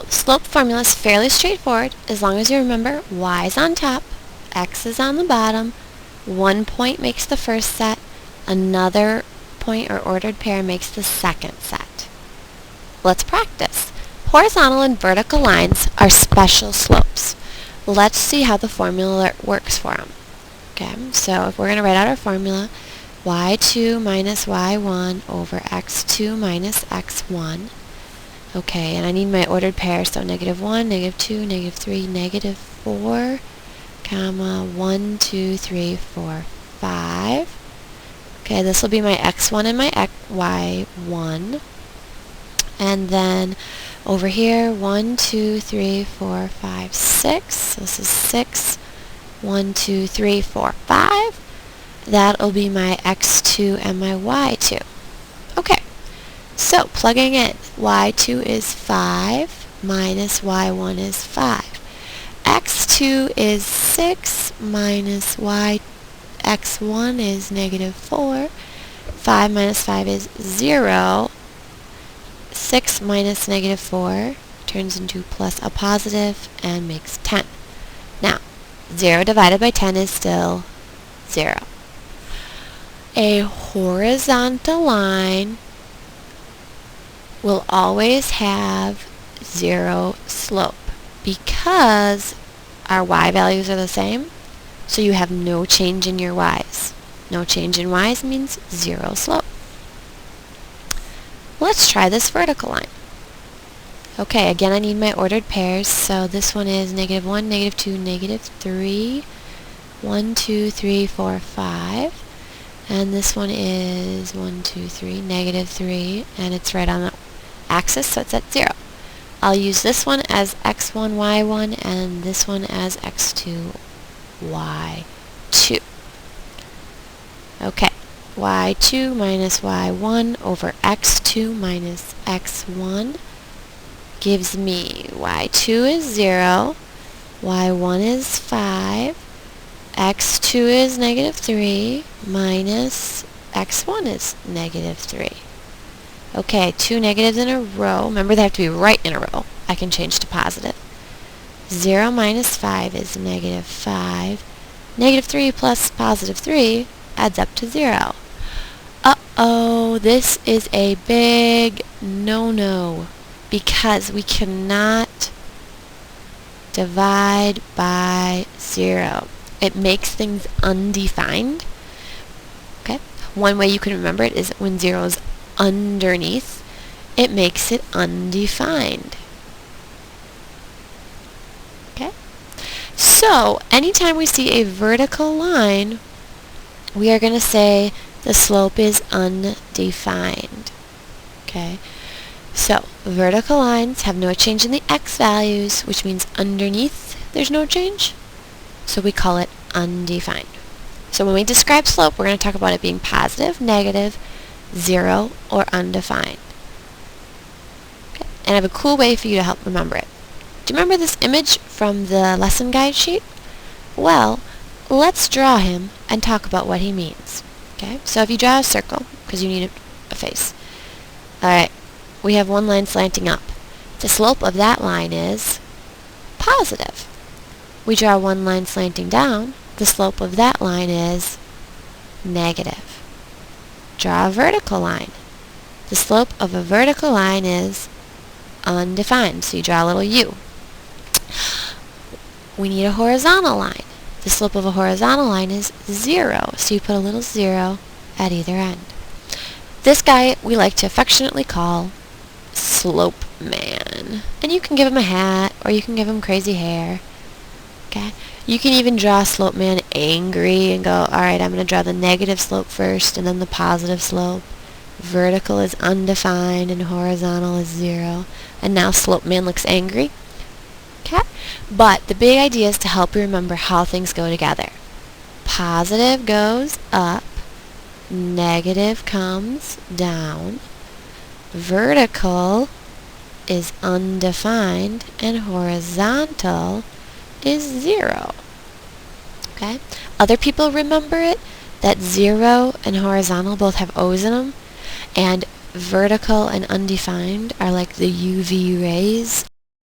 Slope formula is fairly straightforward as long as you remember y is on top, x is on the bottom, one point makes the first set, another point or ordered pair makes the second set. Let's practice. Horizontal and vertical lines are special slopes. Let's see how the formula works for them. Okay, so if we're going to write out our formula, y2 minus y1 over x2 minus x1. Okay, and I need my ordered pair, so negative 1, negative 2, negative 3, negative 4, comma, 1, 2, 3, 4, 5. Okay, this will be my x1 and my y1. And then over here, 1, 2, 3, 4, 5, 6. So this is 6. 1, 2, 3, 4, 5. That'll be my x2 and my y2. Okay, so plugging in, y2 is 5 minus y1 is 5. x2 is 6 minus x1 is negative 4. 5 minus 5 is 0. 6 minus negative 4 turns into plus a positive and makes 10. Now, 0 divided by 10 is still 0. A horizontal line will always have 0 slope because our y values are the same, so you have no change in your y's. No change in y's means 0 slope. Let's try this vertical line. Okay, again I need my ordered pairs, so this one is negative 1, negative 2, negative 3, 1, 2, 3, 4, 5, and this one is 1, 2, 3, negative 3, and it's right on the axis, so it's at 0. I'll use this one as x1, y1, and this one as x2, y2. Okay. y2 minus y1 over x2 minus x1 gives me y2 is 0, y1 is 5, x2 is negative 3, minus x1 is negative 3. Okay, two negatives in a row. Remember, they have to be right in a row. I can change to positive. 0 minus 5 is negative 5. Negative 3 plus positive 3 adds up to 0. Uh-oh, this is a big no-no because we cannot divide by 0. It makes things undefined. Okay? One way you can remember it is when 0 is underneath, it makes it undefined. Okay? So, anytime we see a vertical line, we are going to say the slope is undefined. Okay? So, vertical lines have no change in the x values, which means underneath there's no change. So we call it undefined. So when we describe slope, we're going to talk about it being positive, negative, 0, or undefined. Okay. And I have a cool way for you to help remember it. Do you remember this image from the lesson guide sheet? Well, let's draw him and talk about what he means. Okay, so if you draw a circle, because you need a face. Alright, we have one line slanting up. The slope of that line is positive. We draw one line slanting down. The slope of that line is negative. Draw a vertical line. The slope of a vertical line is undefined, so you draw a little U. We need a horizontal line. The slope of a horizontal line is 0, so you put a little 0 at either end. This guy we like to affectionately call Slope Man. And you can give him a hat, or you can give him crazy hair. Okay? You can even draw Slope Man angry and go, alright, I'm going to draw the negative slope first and then the positive slope. Vertical is undefined and horizontal is 0. And now Slope Man looks angry. Okay? But the big idea is to help you remember how things go together. Positive goes up, negative comes down, vertical is undefined, and horizontal is 0. Okay? Other people remember it that 0 and horizontal both have O's in them, and vertical and undefined are like the UV rays